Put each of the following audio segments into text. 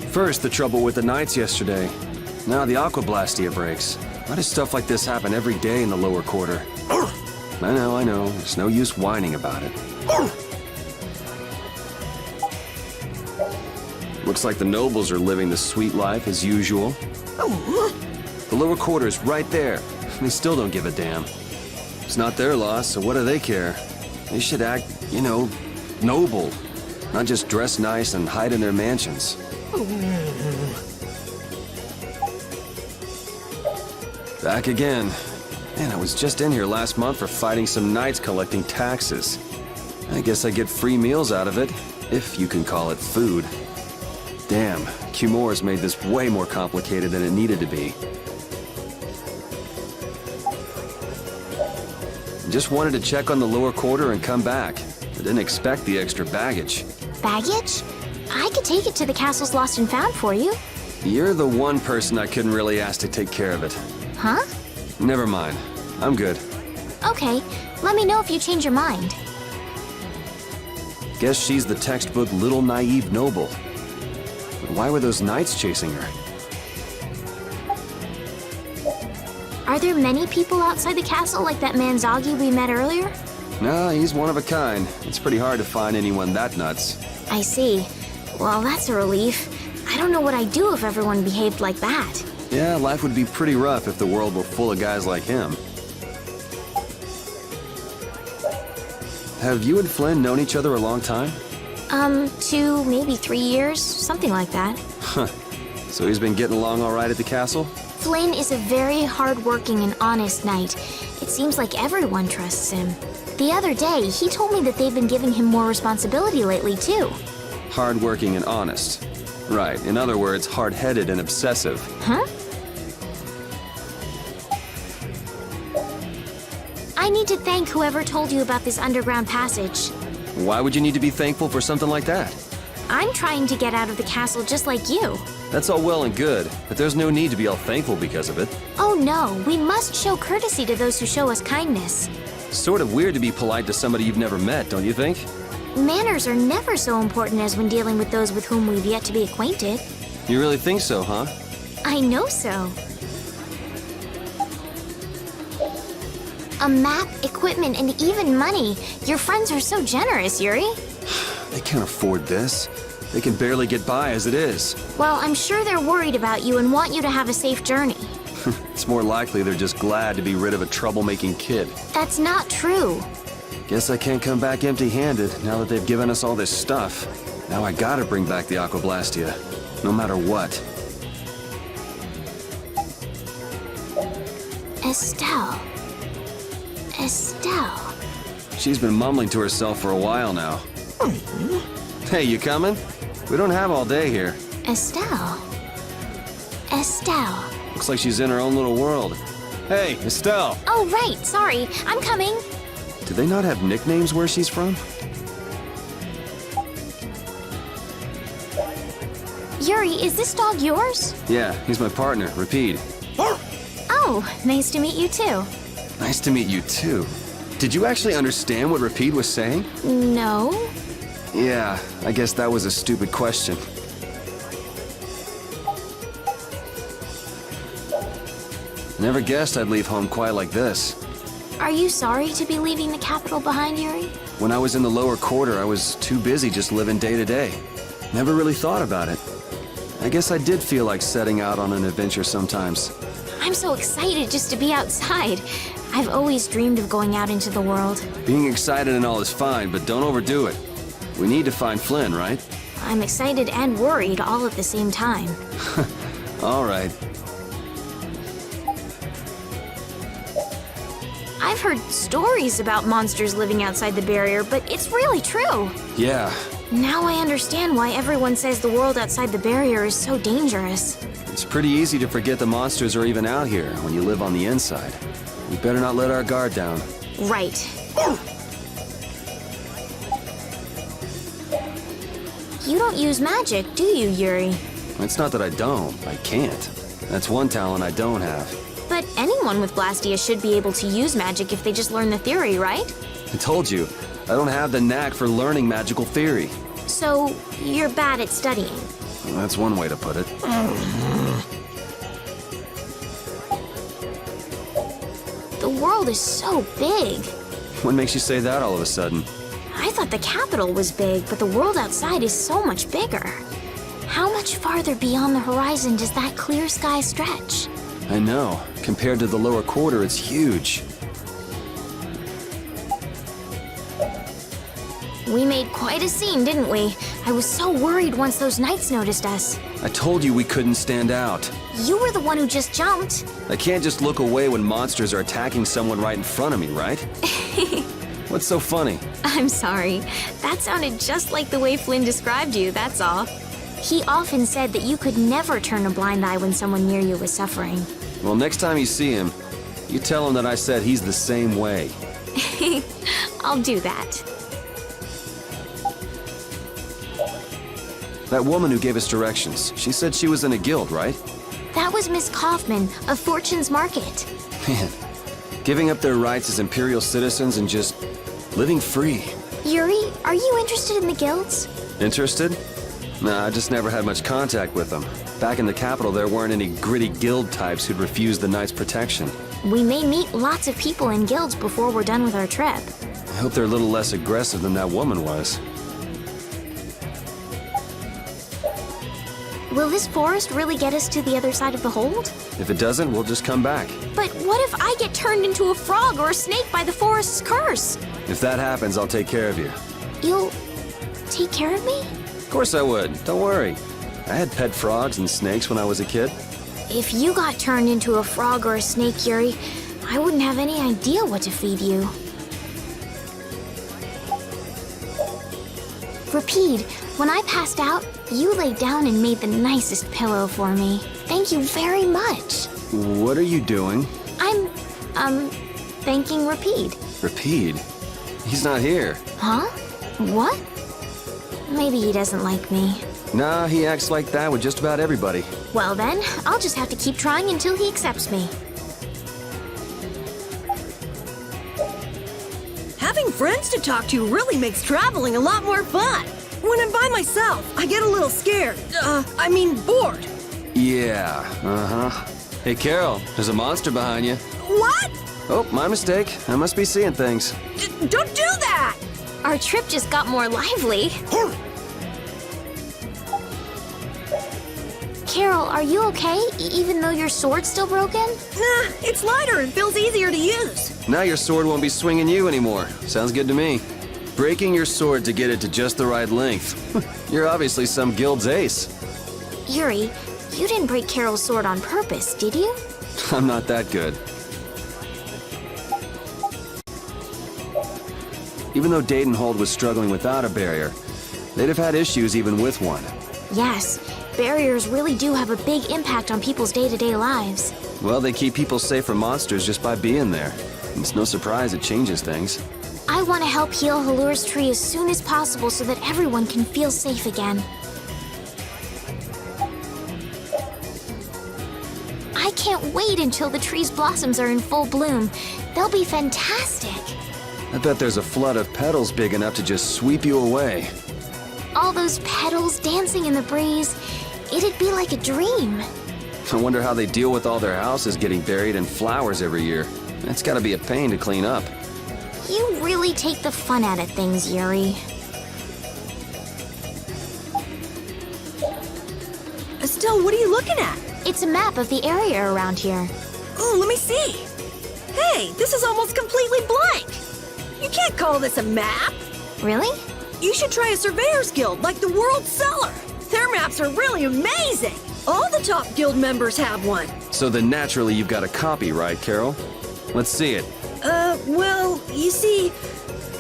First, the trouble with the Knights yesterday. Now the Aquablastia breaks. Why does stuff like this happen every day in the lower quarter? I know. There's no use whining about it. Looks like the nobles are living the sweet life as usual. The lower quarter is right there. They still don't give a damn. It's not their loss, so what do they care? They should act, noble. Not just dress nice and hide in their mansions. Back again. Man, I was just in here last month for fighting some knights collecting taxes. I guess I get free meals out of it, if you can call it food. Damn, Cumor's made this way more complicated than it needed to be. Just wanted to check on the lower quarter and come back. I didn't expect the extra baggage. Baggage? I could take it to the castle's lost and found for you. You're the one person I couldn't really ask to take care of it. Huh? Never mind. I'm good. Okay, let me know if you change your mind. Guess she's the textbook little naive noble. But why were those knights chasing her? Are there many people outside the castle like that man Zoggy we met earlier? No, he's one of a kind. It's pretty hard to find anyone that nuts. I see. Well, that's a relief. I don't know what I'd do if everyone behaved like that. Yeah, life would be pretty rough if the world were full of guys like him. Have you and Flynn known each other a long time? 2, maybe 3 years, something like that. Huh. So he's been getting along all right at the castle? Flynn is a very hard-working and honest knight. It seems like everyone trusts him. The other day, he told me that they've been giving him more responsibility lately, too. Hard-working and honest. Right, in other words, hard-headed and obsessive. Huh? I need to thank whoever told you about this underground passage. Why would you need to be thankful for something like that? I'm trying to get out of the castle just like you. That's all well and good, but there's no need to be all thankful because of it. Oh no, we must show courtesy to those who show us kindness. Sort of weird to be polite to somebody you've never met, don't you think? Manners are never so important as when dealing with those with whom we've yet to be acquainted. You really think so, huh? I know so. A map, equipment, and even money. Your friends are so generous, Yuri. They can't afford this. They can barely get by as it is. Well, I'm sure they're worried about you and want you to have a safe journey. It's more likely they're just glad to be rid of a troublemaking kid. That's not true. Guess I can't come back empty-handed now that they've given us all this stuff. Now I gotta bring back the Aquablastia, no matter what. Estelle. Estelle. She's been mumbling to herself for a while now. Hey, you coming? We don't have all day here. Estelle. Estelle. Looks like she's in her own little world. Hey, Estelle! Oh, right, sorry. I'm coming. Do they not have nicknames where she's from? Yuri, is this dog yours? Yeah, he's my partner, Rapide. Oh, nice to meet you too. Nice to meet you too. Did you actually understand what Rapide was saying? No. Yeah, I guess that was a stupid question. Never guessed I'd leave home quite like this. Are you sorry to be leaving the capital behind, Yuri? When I was in the lower quarter, I was too busy just living day to day. Never really thought about it. I guess I did feel like setting out on an adventure sometimes. I'm so excited just to be outside. I've always dreamed of going out into the world. Being excited and all is fine, but don't overdo it. We need to find Flynn, right? I'm excited and worried all at the same time. All right. I've heard stories about monsters living outside the barrier, but it's really true. Yeah. Now I understand why everyone says the world outside the barrier is so dangerous. It's pretty easy to forget the monsters are even out here when you live on the inside. We better not let our guard down. Right. You don't use magic, do you, Yuri? It's not that I don't. I can't. That's one talent I don't have. But anyone with Blastia should be able to use magic if they just learn the theory, right? I told you, I don't have the knack for learning magical theory. So, you're bad at studying. Well, that's one way to put it. The world is so big. What makes you say that all of a sudden? I thought the capital was big, but the world outside is so much bigger. How much farther beyond the horizon does that clear sky stretch? I know. Compared to the lower quarter, it's huge. We made quite a scene, didn't we? I was so worried once those knights noticed us. I told you we couldn't stand out. You were the one who just jumped. I can't just look away when monsters are attacking someone right in front of me, right? What's so funny? I'm sorry. That sounded just like the way Flynn described you, that's all. He often said that you could never turn a blind eye when someone near you was suffering. Well, next time you see him, you tell him that I said he's the same way. I'll do that. That woman who gave us directions, she said she was in a guild, right? That was Miss Kaufman of Fortune's Market. Man, giving up their rights as imperial citizens and just living free. Yuri, are you interested in the guilds? Interested? Nah, I just never had much contact with them. Back in the capital, there weren't any gritty guild types who'd refuse the Knights' protection. We may meet lots of people in guilds before we're done with our trip. I hope they're a little less aggressive than that woman was. Will this forest really get us to the other side of the hold? If it doesn't, we'll just come back. But what if I get turned into a frog or a snake by the forest's curse? If that happens, I'll take care of you. You'll take care of me? Of course I would. Don't worry. I had pet frogs and snakes when I was a kid. If you got turned into a frog or a snake, Yuri, I wouldn't have any idea what to feed you. Rapide, when I passed out, you laid down and made the nicest pillow for me. Thank you very much. What are you doing? I'm thanking Rapide. Rapide? He's not here. Huh? What? Maybe he doesn't like me. Nah, he acts like that with just about everybody. Well then, I'll just have to keep trying until he accepts me. Having friends to talk to really makes traveling a lot more fun. When I'm by myself, I get a little scared. Bored. Yeah, uh-huh. Hey, Carol, there's a monster behind you. What? Oh, my mistake. I must be seeing things. Don't do that! Our trip just got more lively. Carol, are you okay, even though your sword's still broken? Nah, it's lighter and feels easier to use. Now your sword won't be swinging you anymore. Sounds good to me. Breaking your sword to get it to just the right length. You're obviously some guild's ace. Yuri, you didn't break Carol's sword on purpose, did you? I'm not that good. Even though Dadenhold was struggling without a barrier, they'd have had issues even with one. Yes, barriers really do have a big impact on people's day-to-day lives. Well, they keep people safe from monsters just by being there. It's no surprise it changes things. I want to help heal Halur's tree as soon as possible so that everyone can feel safe again. I can't wait until the tree's blossoms are in full bloom. They'll be fantastic. I bet there's a flood of petals big enough to just sweep you away. All those petals dancing in the breeze, it'd be like a dream. I wonder how they deal with all their houses getting buried in flowers every year. That's gotta be a pain to clean up. You really take the fun out of things, Yuri. Estelle, what are you looking at? It's a map of the area around here. Oh, let me see. Hey, this is almost completely blank. You can't call this a map. Really? You should try a surveyor's guild like the World Cellar. Their maps are really amazing. All the top guild members have one. So then naturally you've got a copy, right, Carol? Let's see it. Well, you see,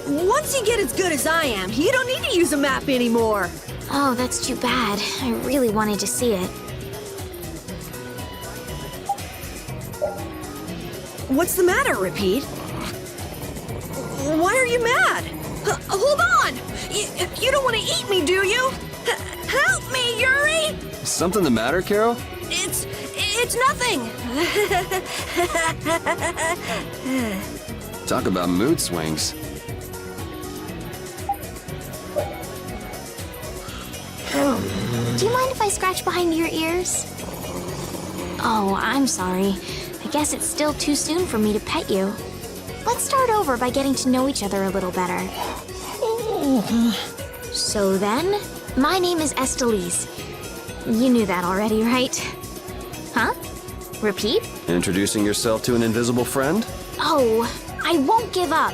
once you get as good as I am, you don't need to use a map anymore. Oh, that's too bad. I really wanted to see it. What's the matter, Rapide? Why are you mad? Hold on! You don't want to eat me, do you? Help me, Yuri! Something the matter, Carol? It's nothing. Talk about mood swings. Do you mind if I scratch behind your ears? Oh, I'm sorry. I guess it's still too soon for me to pet you. Let's start over by getting to know each other a little better. So then, my name is Estelise. You knew that already, right? Huh? Repeat? Introducing yourself to an invisible friend? Oh, I won't give up.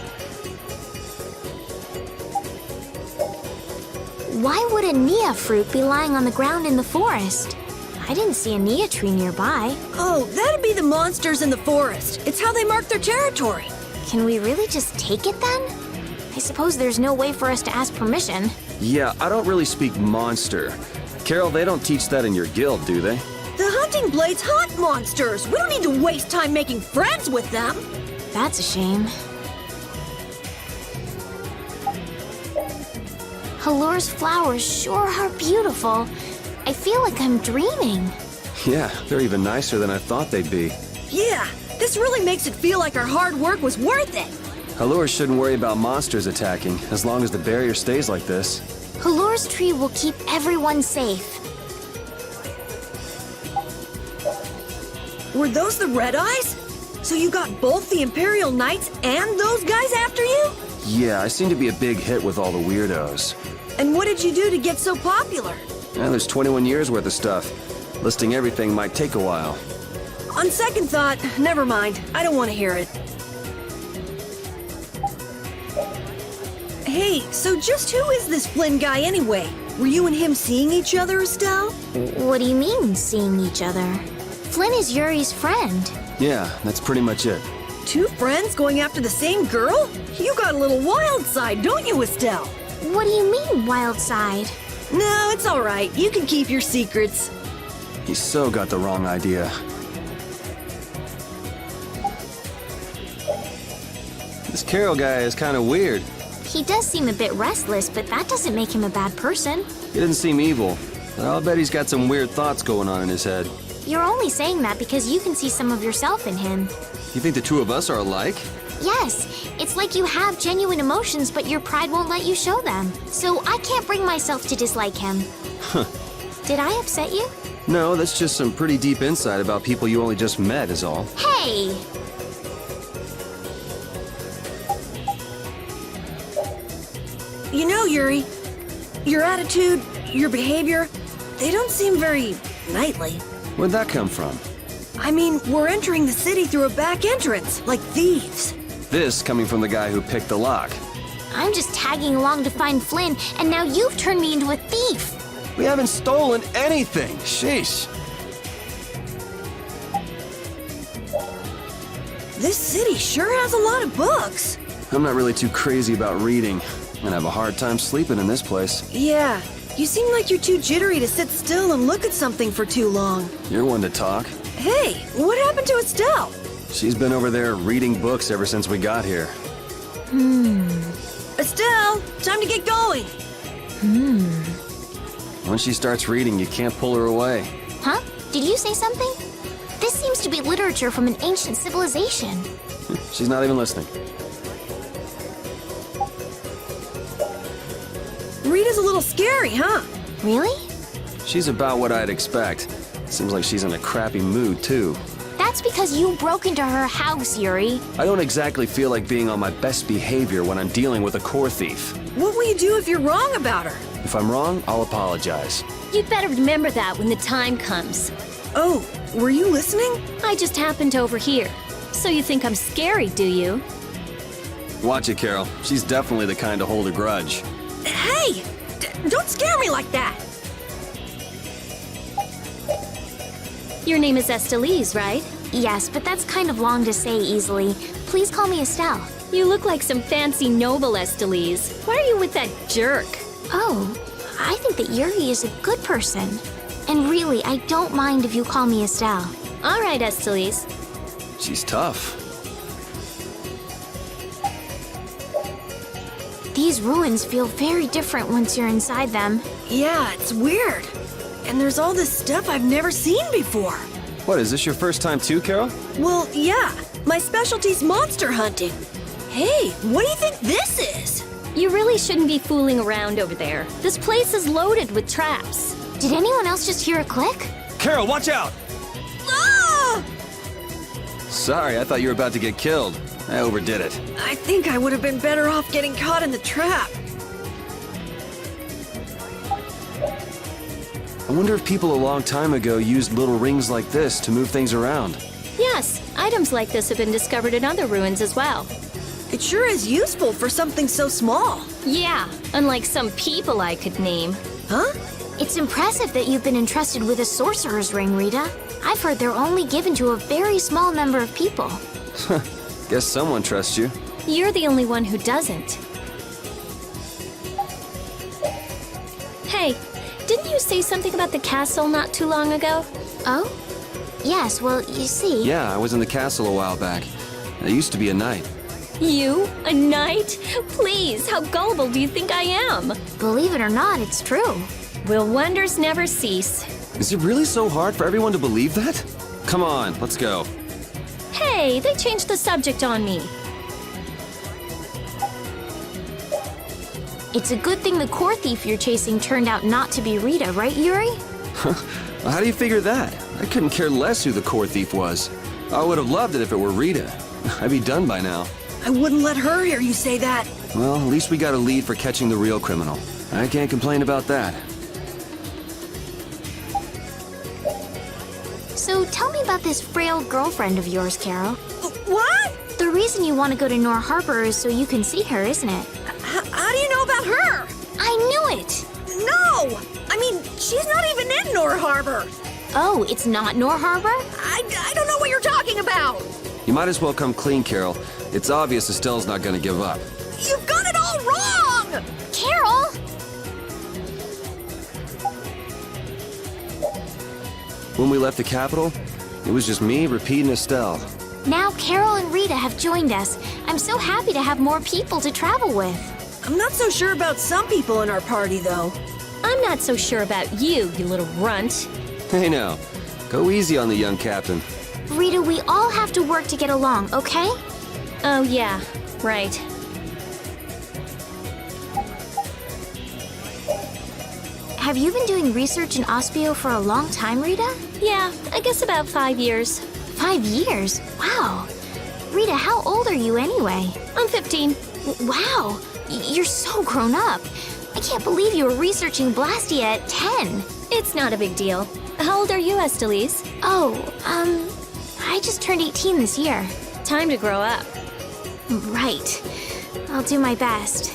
Why would a Nia fruit be lying on the ground in the forest? I didn't see a Nia tree nearby. Oh, that'd be the monsters in the forest. It's how they mark their territory. Can we really just take it then? I suppose there's no way for us to ask permission. Yeah, I don't really speak monster. Carol, they don't teach that in your guild, do they? The hunting blades hunt monsters. We don't need to waste time making friends with them. That's a shame. Halore's flowers sure are beautiful. I feel like I'm dreaming. Yeah, they're even nicer than I thought they'd be. Yeah, this really makes it feel like our hard work was worth it. Halure shouldn't worry about monsters attacking, as long as the barrier stays like this. Halore's tree will keep everyone safe. Were those the Red Eyes? So you got both the Imperial Knights and those guys after you? Yeah, I seem to be a big hit with all the weirdos. And what did you do to get so popular? Yeah, there's 21 years worth of stuff. Listing everything might take a while. On second thought, never mind. I don't want to hear it. Hey, so just who is this Flynn guy anyway? Were you and him seeing each other, Estelle? What do you mean, seeing each other? Flynn is Yuri's friend. Yeah, that's pretty much it. Two friends going after the same girl? You got a little wild side, don't you, Estelle? What do you mean, wild side? No, it's all right. You can keep your secrets. He's so got the wrong idea. This Carol guy is kind of weird. He does seem a bit restless, but that doesn't make him a bad person. He doesn't seem evil, but I'll bet he's got some weird thoughts going on in his head. You're only saying that because you can see some of yourself in him. You think the two of us are alike? Yes, it's like you have genuine emotions, but your pride won't let you show them. So I can't bring myself to dislike him. Huh. Did I upset you? No, that's just some pretty deep insight about people you only just met is all. Hey! You know, Yuri, your attitude, your behavior, they don't seem very knightly. Where'd that come from? I mean, we're entering the city through a back entrance, like thieves. This coming from the guy who picked the lock. I'm just tagging along to find Flynn, and now you've turned me into a thief. We haven't stolen anything. Sheesh. This city sure has a lot of books. I'm not really too crazy about reading, and I have a hard time sleeping in this place. Yeah, you seem like you're too jittery to sit still and look at something for too long. You're one to talk. Hey, what happened to Estelle? She's been over there reading books ever since we got here. Estelle, time to get going. When she starts reading, you can't pull her away. Huh? Did you say something? This seems to be literature from an ancient civilization. She's not even listening. Rita's a little scary, huh? Really? She's about what I'd expect. Seems like she's in a crappy mood, too. That's because you broke into her house, Yuri. I don't exactly feel like being on my best behavior when I'm dealing with a core thief. What will you do if you're wrong about her? If I'm wrong, I'll apologize. You'd better remember that when the time comes. Oh, were you listening? I just happened to overhear. So you think I'm scary, do you? Watch it, Carol. She's definitely the kind to hold a grudge. Hey! Don't scare me like that! Your name is Estelise, right? Yes, but that's kind of long to say easily. Please call me Estelle. You look like some fancy noble, Estelise. Why are you with that jerk? Oh, I think that Yuri is a good person. And really, I don't mind if you call me Estelle. All right, Estelise. She's tough. These ruins feel very different once you're inside them. Yeah, it's weird. And there's all this stuff I've never seen before. What, is this your first time too, Carol? Well, yeah. My specialty's monster hunting. Hey, what do you think this is? You really shouldn't be fooling around over there. This place is loaded with traps. Did anyone else just hear a click? Carol, watch out! Ah! Sorry, I thought you were about to get killed. I overdid it. I think I would have been better off getting caught in the trap. I wonder if people a long time ago used little rings like this to move things around. Yes, items like this have been discovered in other ruins as well. It sure is useful for something so small. Yeah, unlike some people I could name. Huh? It's impressive that you've been entrusted with a sorcerer's ring, Rita. I've heard they're only given to a very small number of people. Guess someone trusts you. You're the only one who doesn't. Hey, didn't you say something about the castle not too long ago? Oh? Yes, well, you see... Yeah, I was in the castle a while back. I used to be a knight. You? A knight? Please, how gullible do you think I am? Believe it or not, it's true. Will wonders never cease? Is it really so hard for everyone to believe that? Come on, let's go. Hey, they changed the subject on me. It's a good thing the core thief you're chasing turned out not to be Rita, right, Yuri? Well, how do you figure that? I couldn't care less who the core thief was. I would have loved it if it were Rita. I'd be done by now. I wouldn't let her hear you say that. Well, at least we got a lead for catching the real criminal. I can't complain about that. So tell me about this frail girlfriend of yours, Carol. What? The reason you want to go to Nor Harbor is so you can see her, isn't it? How do you know about her? I knew it! No! I mean, she's not even in Nor Harbor. Oh, it's not Nor Harbor? I don't know what you're talking about. You might as well come clean, Carol. It's obvious Estelle's not gonna give up. You've got it all wrong! Carol! When we left the capital, it was just me, Repeat, and Estelle. Now Carol and Rita have joined us. I'm so happy to have more people to travel with. I'm not so sure about some people in our party, though. I'm not so sure about you, you little runt. Hey now, go easy on the young captain. Rita, we all have to work to get along, okay? Oh yeah, right. Have you been doing research in Ospio for a long time, Rita? Yeah, I guess about 5 years. 5 years? Wow. Rita, how old are you anyway? I'm 15. Wow, you're so grown up. I can't believe you were researching Blastia at 10. It's not a big deal. How old are you, Estelise? Oh, I just turned 18 this year. Time to grow up. Right. I'll do my best.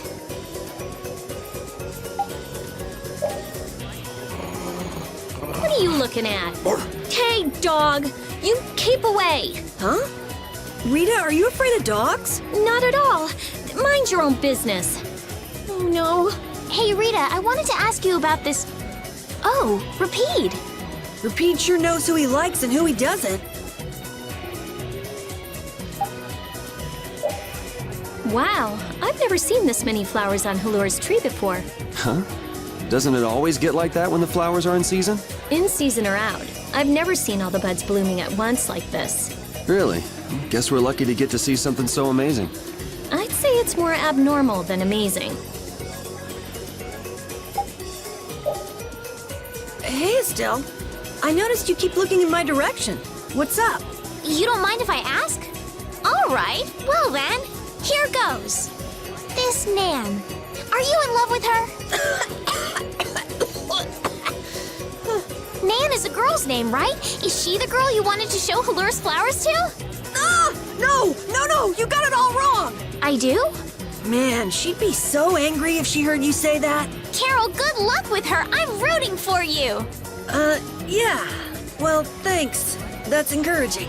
What are you looking at? Hey, dog! You keep away! Huh? Rita, are you afraid of dogs? Not at all. Mind your own business. Oh, no. Hey, Rita, I wanted to ask you about this... Oh, Repeat. Repeat sure knows who he likes and who he doesn't. Wow, I've never seen this many flowers on Halur's tree before. Huh? Doesn't it always get like that when the flowers are in season? In season or out, I've never seen all the buds blooming at once like this. Really? Guess we're lucky to get to see something so amazing. I'd say it's more abnormal than amazing. Hey, Estelle. I noticed you keep looking in my direction. What's up? You don't mind if I ask? All right, well then, here goes. This Nan. Are you in love with her? Nan is a girl's name, right? Is she the girl you wanted to show Halur's flowers to? Ah! No! You got it all wrong! I do? Man, she'd be so angry if she heard you say that. Carol, good luck with her. I'm rooting for you. Yeah. Well, thanks. That's encouraging.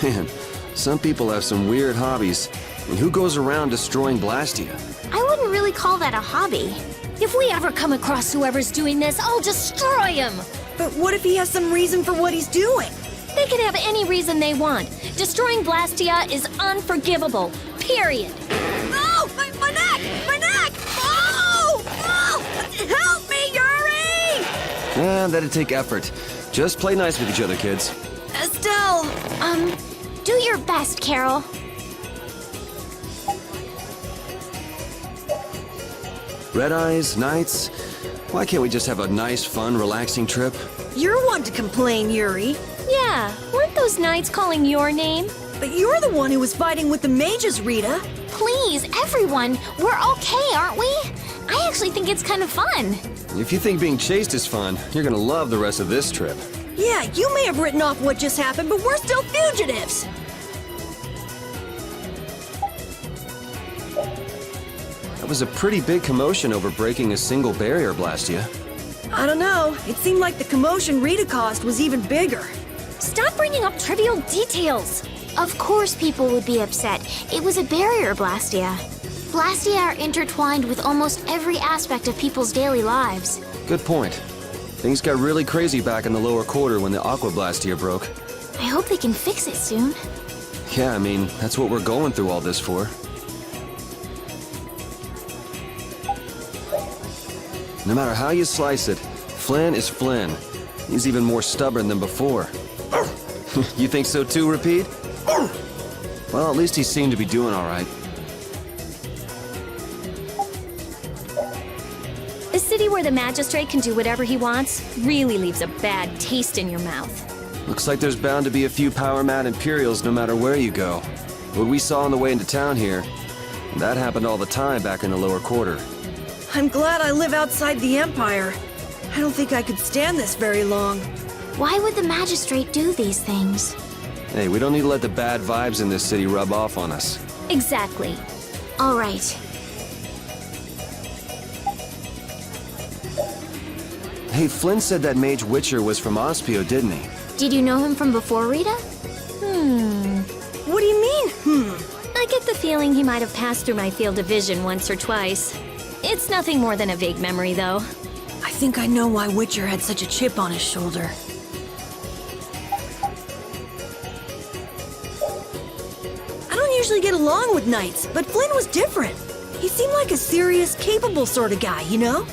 Man, some people have some weird hobbies. And who goes around destroying Blastia? I wouldn't really call that a hobby. If we ever come across whoever's doing this, I'll destroy him! But what if he has some reason for what he's doing? They can have any reason they want. Destroying Blastia is unforgivable. Period. Oh! My neck! My neck! Oh! Help me, Yuri! That'd take effort. Just play nice with each other, kids. Estelle! Do your best, Carol. Red eyes, nights. Why can't we just have a nice, fun, relaxing trip? You're one to complain, Yuri. Yeah, weren't those knights calling your name? But you're the one who was fighting with the mages, Rita. Please, everyone, we're okay, aren't we? I actually think it's kind of fun. If you think being chased is fun, you're gonna love the rest of this trip. Yeah, you may have written off what just happened, but we're still fugitives. That was a pretty big commotion over breaking a single barrier, Blastia. I don't know. It seemed like the commotion Rita caused was even bigger. Stop bringing up trivial details. Of course people would be upset. It was a barrier, Blastia. Blastia are intertwined with almost every aspect of people's daily lives. Good point. Things got really crazy back in the lower quarter when the Aqua Blastia broke. I hope they can fix it soon. Yeah, I mean, that's what we're going through all this for. No matter how you slice it, Flynn is Flynn. He's even more stubborn than before. You think so too, Repeat? Well, at least he seemed to be doing all right. A city where the magistrate can do whatever he wants really leaves a bad taste in your mouth. Looks like there's bound to be a few power-mad Imperials no matter where you go. What we saw on the way into town here, that happened all the time back in the lower quarter. I'm glad I live outside the Empire. I don't think I could stand this very long. Why would the magistrate do these things? Hey, we don't need to let the bad vibes in this city rub off on us. Exactly. All right. Hey, Flynn said that Mage Witcher was from Ospio, didn't he? Did you know him from before, Rita? What do you mean, I get the feeling he might have passed through my field of vision once or twice. It's nothing more than a vague memory, though. I think I know why Witcher had such a chip on his shoulder. I don't usually get along with knights, but Flynn was different. He seemed like a serious, capable sort of guy, you know?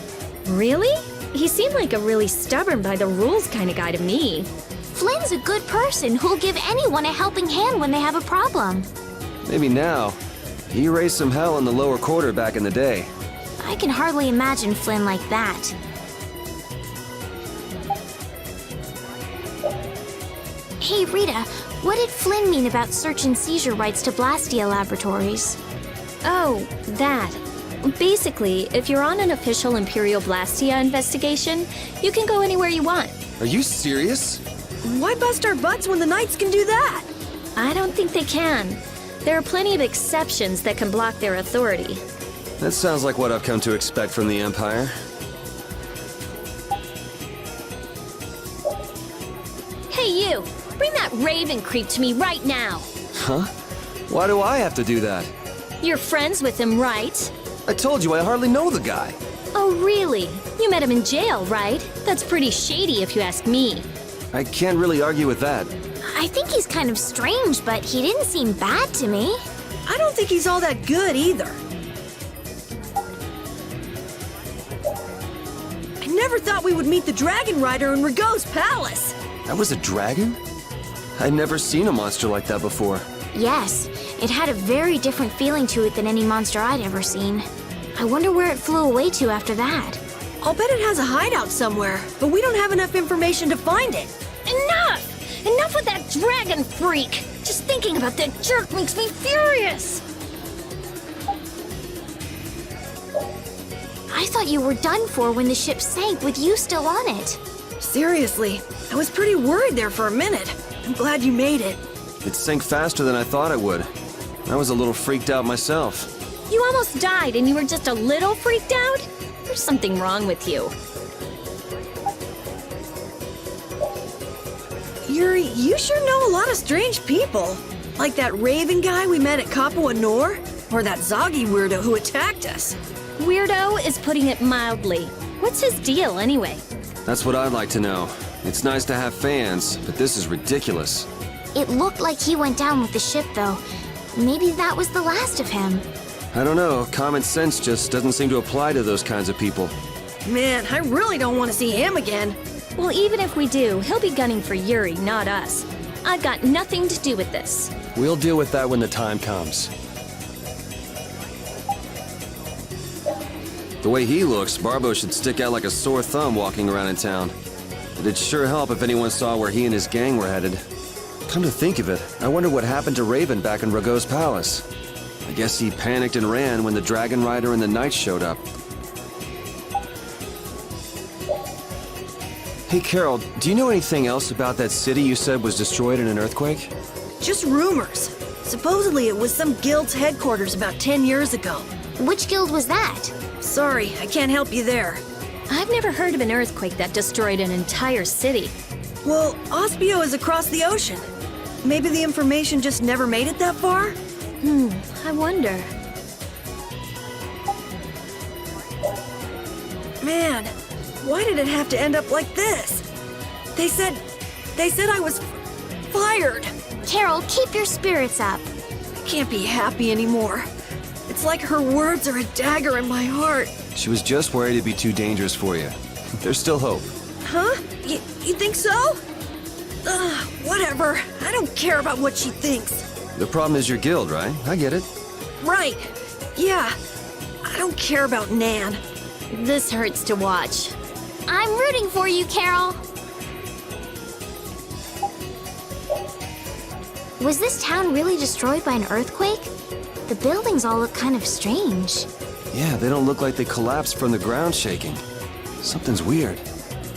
Really? He seemed like a really stubborn by the rules kind of guy to me. Flynn's a good person who'll give anyone a helping hand when they have a problem. Maybe now. He raised some hell in the lower quarter back in the day. I can hardly imagine Flynn like that. Hey, Rita, what did Flynn mean about search and seizure rights to Blastia Laboratories? Oh, that. Basically, if you're on an official Imperial Blastia investigation, you can go anywhere you want. Are you serious? Why bust our butts when the knights can do that? I don't think they can. There are plenty of exceptions that can block their authority. That sounds like what I've come to expect from the Empire. Hey, you! Bring that raven creep to me right now! Huh? Why do I have to do that? You're friends with him, right? I told you I hardly know the guy. Oh, really? You met him in jail, right? That's pretty shady if you ask me. I can't really argue with that. I think he's kind of strange, but he didn't seem bad to me. I don't think he's all that good either. I never thought we would meet the Dragon Rider in Rigaud's palace. That was a dragon? I'd never seen a monster like that before. Yes, it had a very different feeling to it than any monster I'd ever seen. I wonder where it flew away to after that. I'll bet it has a hideout somewhere, but we don't have enough information to find it. Enough! Enough with that dragon freak! Just thinking about that jerk makes me furious! I thought you were done for when the ship sank with you still on it. Seriously, I was pretty worried there for a minute. I'm glad you made it. It sank faster than I thought it would. I was a little freaked out myself. You almost died and you were just a little freaked out? There's something wrong with you. Yuri, you sure know a lot of strange people. Like that Raven guy we met at Capua Nor, or that Zoggy weirdo who attacked us. Weirdo is putting it mildly. What's his deal, anyway? That's what I'd like to know. It's nice to have fans, but this is ridiculous. It looked like he went down with the ship, though. Maybe that was the last of him. I don't know, common sense just doesn't seem to apply to those kinds of people. Man, I really don't want to see him again. Well, even if we do, he'll be gunning for Yuri, not us. I've got nothing to do with this. We'll deal with that when the time comes. The way he looks, Barbo should stick out like a sore thumb walking around in town. It'd sure help if anyone saw where he and his gang were headed. Come to think of it, I wonder what happened to Raven back in Rago's palace. I guess he panicked and ran when the Dragon Rider and the Knights showed up. Hey Carol, do you know anything else about that city you said was destroyed in an earthquake? Just rumors. Supposedly it was some guild's headquarters about 10 years ago. Which guild was that? Sorry, I can't help you there. I've never heard of an earthquake that destroyed an entire city. Well, Ospio is across the ocean. Maybe the information just never made it that far? I wonder. Man, why did it have to end up like this? They said I was fired. Carol, keep your spirits up. I can't be happy anymore. It's like her words are a dagger in my heart. She was just worried it'd be too dangerous for you. There's still hope. Huh? You think so? Whatever. I don't care about what she thinks. The problem is your guild, right? I get it. Right. Yeah. I don't care about Nan. This hurts to watch. I'm rooting for you, Carol. Was this town really destroyed by an earthquake? The buildings all look kind of strange. Yeah, they don't look like they collapsed from the ground shaking. Something's weird.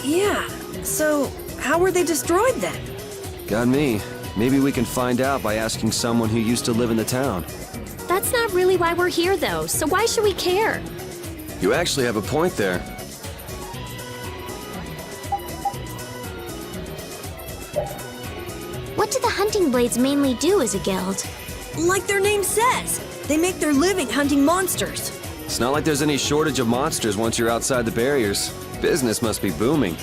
Yeah. So, how were they destroyed then? Got me. Maybe we can find out by asking someone who used to live in the town. That's not really why we're here, though, so why should we care? You actually have a point there. What do the hunting blades mainly do as a guild? Like their name says, they make their living hunting monsters. It's not like there's any shortage of monsters once you're outside the barriers. Business must be booming.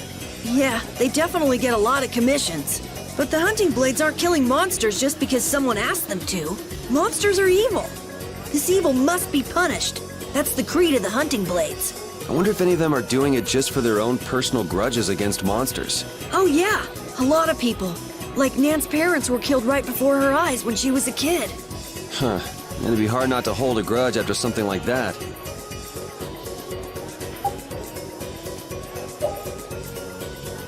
Yeah, they definitely get a lot of commissions. But the hunting blades aren't killing monsters just because someone asked them to. Monsters are evil. This evil must be punished. That's the creed of the hunting blades. I wonder if any of them are doing it just for their own personal grudges against monsters. Oh yeah, a lot of people. Like Nan's parents were killed right before her eyes when she was a kid. Huh. It'd be hard not to hold a grudge after something like that.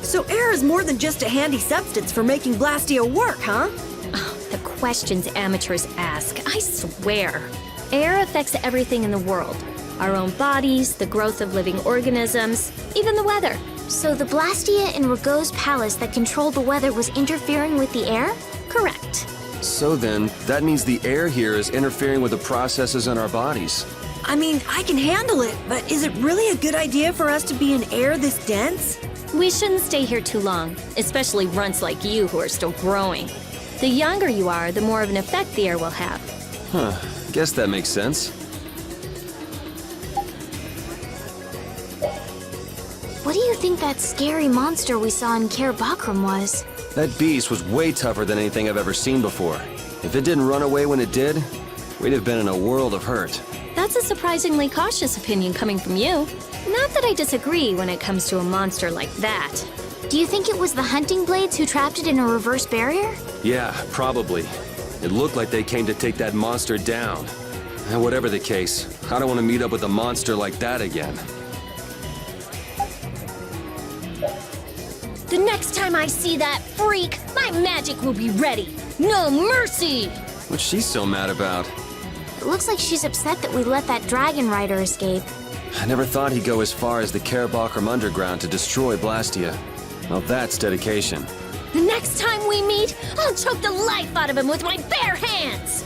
So air is more than just a handy substance for making Blastia work, huh? The questions amateurs ask, I swear. Air affects everything in the world. Our own bodies, the growth of living organisms, even the weather. So the Blastia in Rago's palace that controlled the weather was interfering with the air? Correct. So then, that means the air here is interfering with the processes in our bodies. I mean, I can handle it, but is it really a good idea for us to be in air this dense? We shouldn't stay here too long, especially runts like you who are still growing. The younger you are, the more of an effect the air will have. Huh. Guess that makes sense. What do you think that scary monster we saw in Kaer Bakram was? That beast was way tougher than anything I've ever seen before. If it didn't run away when it did, we'd have been in a world of hurt. That's a surprisingly cautious opinion coming from you. Not that I disagree when it comes to a monster like that. Do you think it was the hunting blades who trapped it in a reverse barrier? Yeah, probably. It looked like they came to take that monster down. And whatever the case, I don't want to meet up with a monster like that again. The next time I see that freak, my magic will be ready. No mercy! What's she so mad about? It looks like she's upset that we let that dragon rider escape. I never thought he'd go as far as the Kaer Bakram underground to destroy Blastia. Well, that's dedication. The next time we meet, I'll choke the life out of him with my bare hands!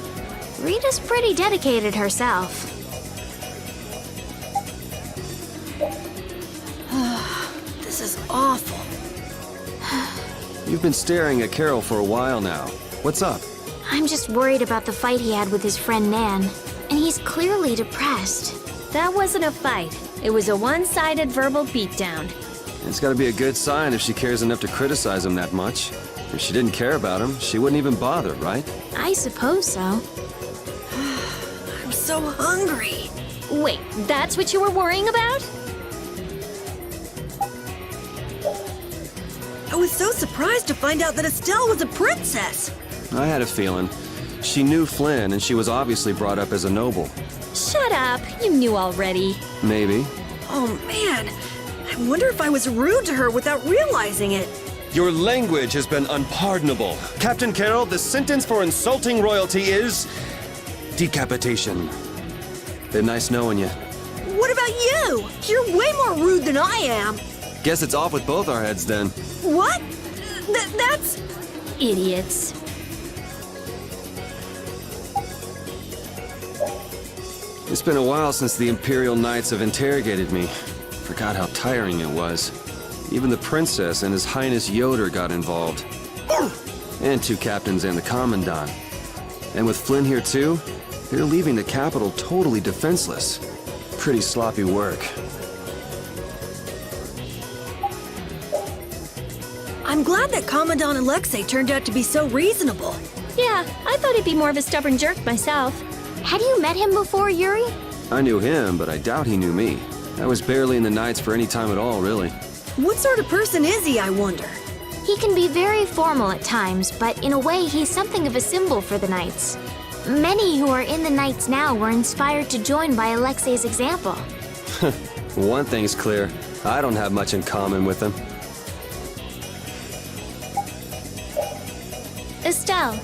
Rita's pretty dedicated herself. This is awful. You've been staring at Carol for a while now. What's up? I'm just worried about the fight he had with his friend Nan. And he's clearly depressed. That wasn't a fight. It was a one-sided verbal beatdown. It's gotta be a good sign if she cares enough to criticize him that much. If she didn't care about him, she wouldn't even bother, right? I suppose so. I'm so hungry. Wait, that's what you were worrying about? I was so surprised to find out that Estelle was a princess. I had a feeling. She knew Flynn, and she was obviously brought up as a noble. Shut up, you knew already. Maybe. Oh man, I wonder if I was rude to her without realizing it. Your language has been unpardonable. Captain Carroll, the sentence for insulting royalty is decapitation. Been nice knowing you. What about you? You're way more rude than I am. Guess it's off with both our heads then. What? That's... Idiots. It's been a while since the Imperial Knights have interrogated me. Forgot how tiring it was. Even the Princess and His Highness Yoder got involved. And 2 captains and the Commandant. And with Flynn here too, they're leaving the capital totally defenseless. Pretty sloppy work. I'm glad that Commandant Alexei turned out to be so reasonable. Yeah, I thought he'd be more of a stubborn jerk myself. Had you met him before, Yuri? I knew him, but I doubt he knew me. I was barely in the Knights for any time at all, really. What sort of person is he, I wonder? He can be very formal at times, but in a way, he's something of a symbol for the Knights. Many who are in the Knights now were inspired to join by Alexei's example. One thing's clear. I don't have much in common with him. Estelle,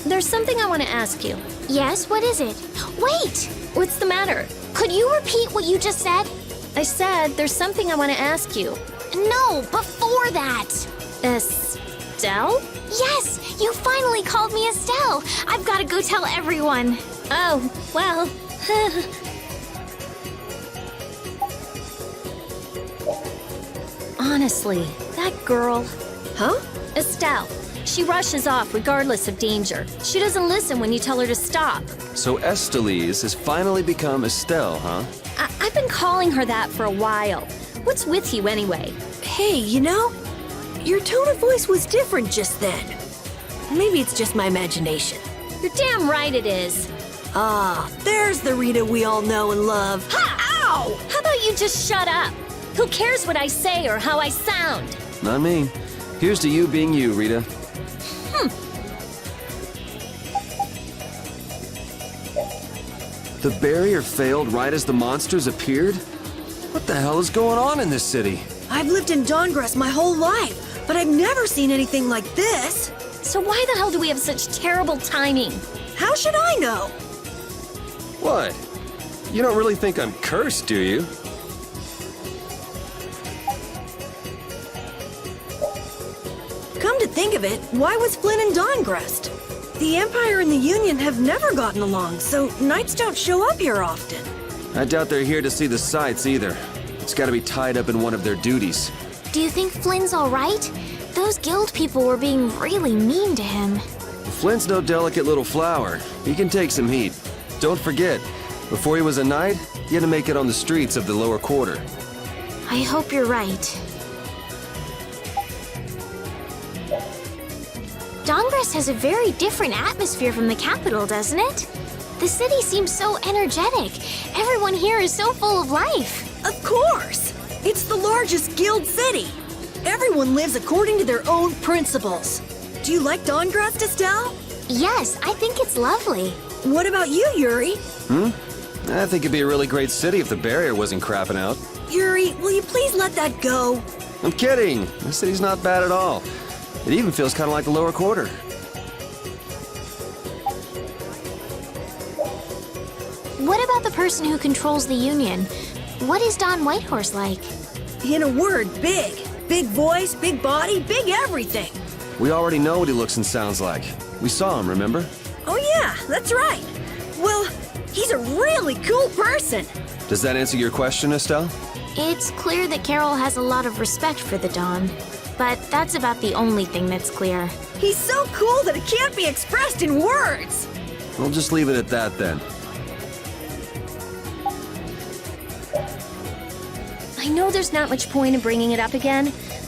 there's something I want to ask you. Yes, what is it? Wait! What's the matter? Could you repeat what you just said? I said there's something I want to ask you. No, before that! Estelle? Yes, you finally called me Estelle. I've got to go tell everyone. Oh, well. Honestly, that girl. Huh? Estelle. She rushes off regardless of danger. She doesn't listen when you tell her to stop. So Estelise has finally become Estelle, huh? I've been calling her that for a while. What's with you anyway? Hey, you know, your tone of voice was different just then. Maybe it's just my imagination. You're damn right it is. Ah, there's the Rita we all know and love. Ha! Ow! How about you just shut up? Who cares what I say or how I sound? Not me. Here's to you being you, Rita. The barrier failed right as the monsters appeared? What the hell is going on in this city? I've lived in Dawngrass my whole life, but I've never seen anything like this. So why the hell do we have such terrible timing? How should I know? What? You don't really think I'm cursed, do you? Come to think of it, why was Flynn in Dawngrest? The Empire and the Union have never gotten along, so Knights don't show up here often. I doubt they're here to see the sights either. It's gotta be tied up in one of their duties. Do you think Flynn's all right? Those guild people were being really mean to him. Flint's no delicate little flower. He can take some heat. Don't forget, before he was a knight, he had to make it on the streets of the lower quarter. I hope you're right. Dawngress has a very different atmosphere from the capital, doesn't it? The city seems so energetic. Everyone here is so full of life. Of course! It's the largest guild city. Everyone lives according to their own principles. Do you like Dawngrest, Estelle? Yes, I think it's lovely. What about you, Yuri? I think it'd be a really great city if the barrier wasn't crapping out. Yuri, will you please let that go? I'm kidding. The city's not bad at all. It even feels kind of like the lower quarter. What about the person who controls the Union? What is Don Whitehorse like? In a word, big. Big voice, big body, big everything. We already know what he looks and sounds like. We saw him, remember? Oh yeah, that's right. Well, he's a really cool person. Does that answer your question, Estelle? It's clear that Carol has a lot of respect for the Dawn. But that's about the only thing that's clear. He's so cool that it can't be expressed in words. We'll just leave it at that then. I know there's not much point in bringing it up again,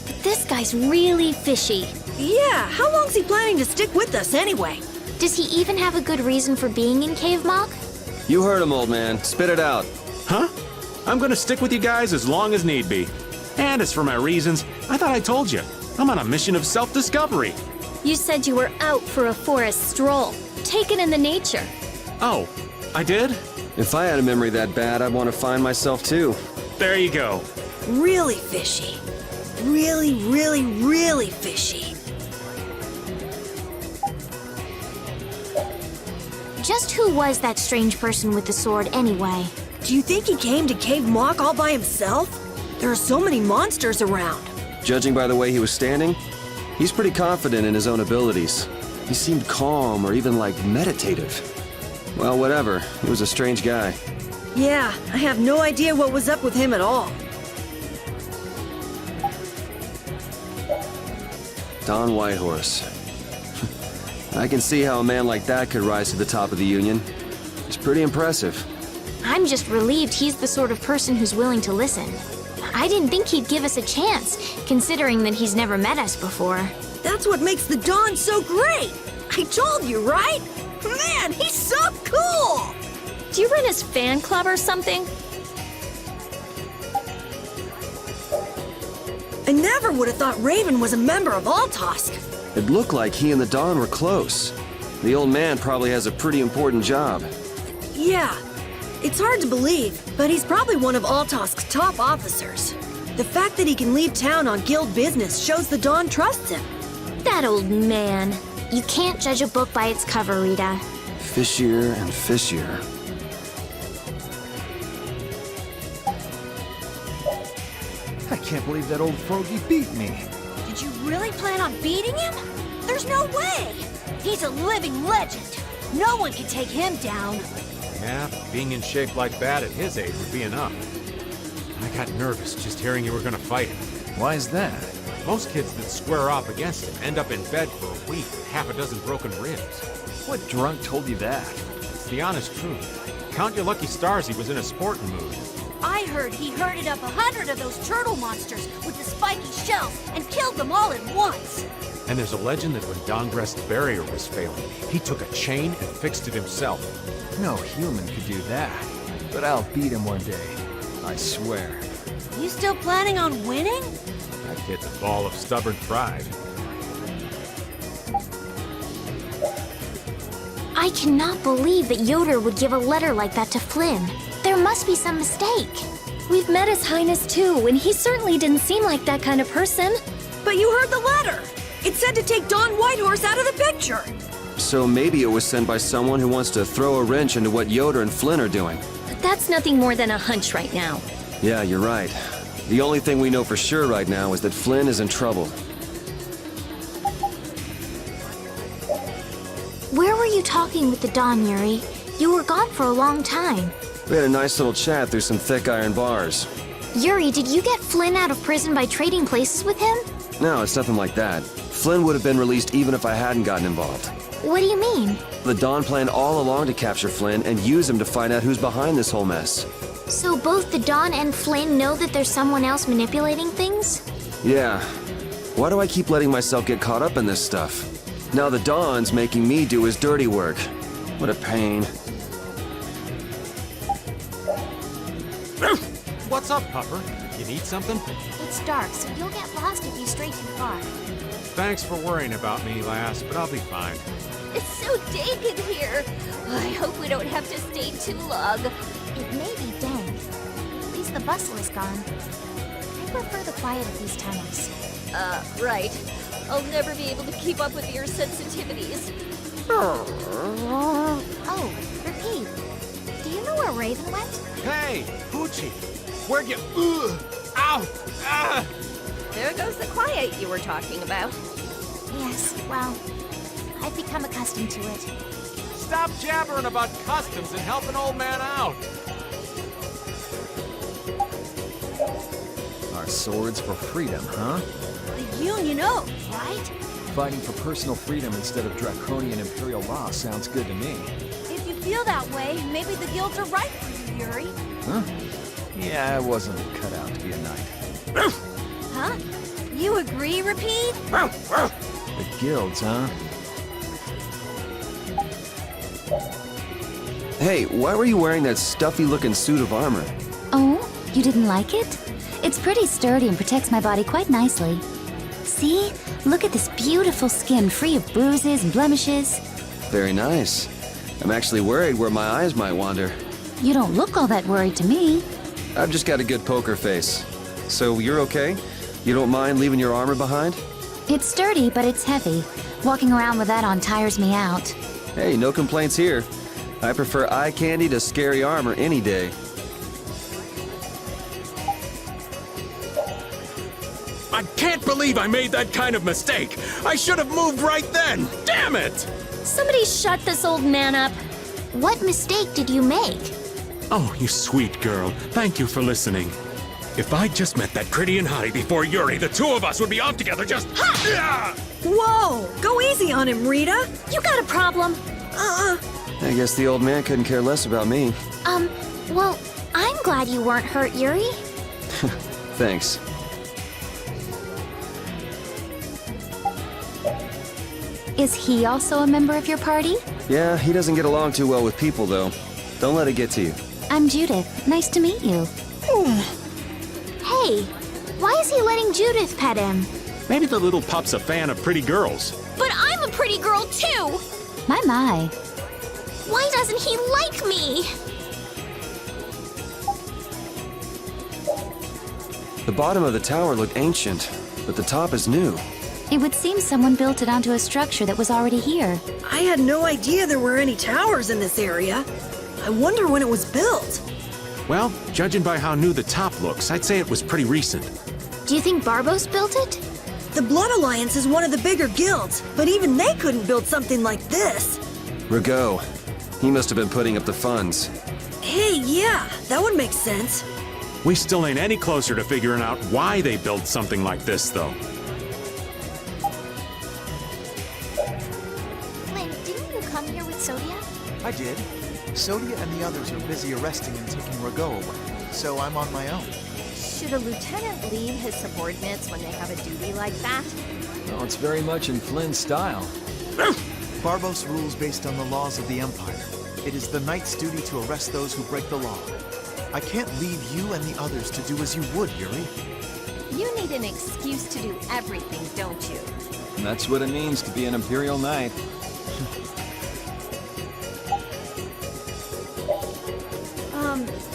but this guy's really fishy. Yeah, how long's he planning to stick with us anyway? Does he even have a good reason for being in Cave Mock? You heard him, old man. Spit it out. Huh? I'm gonna stick with you guys as long as need be. And as for my reasons, I thought I told you. I'm on a mission of self-discovery. You said you were out for a forest stroll. Take it in the nature. Oh, I did? If I had a memory that bad, I'd want to find myself too. There you go. Really fishy. Really, really, really fishy. Just who was that strange person with the sword anyway? Do you think he came to Cave Mock all by himself? There are so many monsters around. Judging by the way he was standing, he's pretty confident in his own abilities. He seemed calm or even like meditative. Well, whatever. He was a strange guy. Yeah, I have no idea what was up with him at all. Don Whitehorse. I can see how a man like that could rise to the top of the Union. It's pretty impressive. I'm just relieved he's the sort of person who's willing to listen. I didn't think he'd give us a chance, considering that he's never met us before. That's what makes the Dawn so great! I told you, right? Man, he's so cool! Do you run his fan club or something? I never would have thought Raven was a member of Altosk. It looked like he and the Don were close. The old man probably has a pretty important job. Yeah, it's hard to believe, but he's probably one of Altosk's top officers. The fact that he can leave town on guild business shows the Dawn trusts him. That old man. You can't judge a book by its cover, Rita. Fishier and fishier. I can't believe that old fogey beat me. Did you really plan on beating him? There's no way! He's a living legend. No one can take him down. Yeah, being in shape like that at his age would be enough. I got nervous just hearing you were gonna fight him. Why is that? Most kids that square off against him end up in bed for a week with half a dozen broken ribs. What drunk told you that? It's the honest truth. Count your lucky stars he was in a sporting mood. I heard he herded up 100 of those turtle monsters with the spiky shells and killed them all at once. And there's a legend that when Dongrest's barrier was failing, he took a chain and fixed it himself. No human could do that. But I'll beat him one day. I swear. You still planning on winning? That kid's a ball of stubborn pride. I cannot believe that Yoder would give a letter like that to Flynn. There must be some mistake. We've met His Highness too, and he certainly didn't seem like that kind of person. But you heard the letter! It said to take Don Whitehorse out of the picture! So maybe it was sent by someone who wants to throw a wrench into what Yoder and Flynn are doing. But that's nothing more than a hunch right now. Yeah, you're right. The only thing we know for sure right now is that Flynn is in trouble. Where were you talking with the Dawn, Yuri? You were gone for a long time. We had a nice little chat through some thick iron bars. Yuri, did you get Flynn out of prison by trading places with him? No, it's nothing like that. Flynn would have been released even if I hadn't gotten involved. What do you mean? The Dawn planned all along to capture Flynn and use him to find out who's behind this whole mess. So both the Dawn and Flynn know that there's someone else manipulating things? Yeah. Why do I keep letting myself get caught up in this stuff? Now the Dawn's making me do his dirty work. What a pain. What's up, Pupper? You need something? It's dark, so you'll get lost if you stray too far. Thanks for worrying about me, lass, but I'll be fine. It's so dank in here. I hope we don't have to stay too long. It may be dank. At least the bustle is gone. I prefer the quiet of these tunnels. Right. I'll never be able to keep up with your sensitivities. Oh, repeat. Do you know where Raven went? Hey, Poochie! Where'd you... Ow! Ah! There goes the quiet you were talking about. Yes, well, I've become accustomed to it. Stop jabbering about customs and help an old man out! Our swords for freedom, huh? The Union Oath, right? Fighting for personal freedom instead of draconian imperial law sounds good to me. If you feel that way, maybe the guilds are right for you, Yuri. Huh? Yeah, I wasn't cut out to be a knight. Huh? You agree, Repeat? The guilds, huh? Hey, why were you wearing that stuffy-looking suit of armor? Oh, you didn't like it? It's pretty sturdy and protects my body quite nicely. See? Look at this beautiful skin, free of bruises and blemishes. Very nice. I'm actually worried where my eyes might wander. You don't look all that worried to me. I've just got a good poker face. So you're okay? You don't mind leaving your armor behind? It's sturdy, but it's heavy. Walking around with that on tires me out. Hey, no complaints here. I prefer eye candy to scary armor any day. I can't believe I made that kind of mistake. I should have moved right then. Damn it! Somebody shut this old man up. What mistake did you make? Oh, you sweet girl. Thank you for listening. If I just met that Critty and Hottie before Yuri, the two of us would be off together just... Ha! Whoa! Go easy on him, Rita! You got a problem? I guess the old man couldn't care less about me. Well, I'm glad you weren't hurt, Yuri. Thanks. Is he also a member of your party? Yeah, he doesn't get along too well with people, though. Don't let it get to you. I'm Judith. Nice to meet you. Hey, why is he letting Judith pet him? Maybe the little pup's a fan of pretty girls. But I'm a pretty girl too! My. Why doesn't he like me? The bottom of the tower looked ancient, but the top is new. It would seem someone built it onto a structure that was already here. I had no idea there were any towers in this area. I wonder when it was built. Well, judging by how new the top looks, I'd say it was pretty recent. Do you think Barbos built it? The Blood Alliance is one of the bigger guilds, but even they couldn't build something like this. Rago. He must have been putting up the funds. Hey, yeah, that would make sense. We still ain't any closer to figuring out why they built something like this, though. Flynn, didn't you come here with Sodia? I did. Sodia and the others are busy arresting and taking Rago away, so I'm on my own. Should a lieutenant lead his subordinates when they have a duty like that? Well, it's very much in Flynn's style. Barbos rules based on the laws of the Empire. It is the Knight's duty to arrest those who break the law. I can't leave you and the others to do as you would, Yuri. You need an excuse to do everything, don't you? And that's what it means to be an Imperial Knight.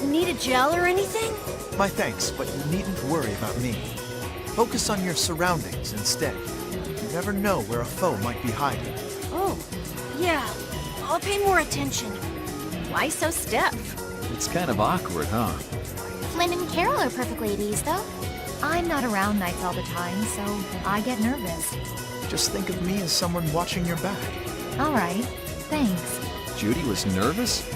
Need a gel or anything? My thanks, but you needn't worry about me. Focus on your surroundings instead. You never know where a foe might be hiding. Oh, yeah. I'll pay more attention. Why so stiff? It's kind of awkward, huh? Flynn and Carol are perfectly at ease, though. I'm not around nights all the time, so I get nervous. Just think of me as someone watching your back. All right, thanks. Judy was nervous?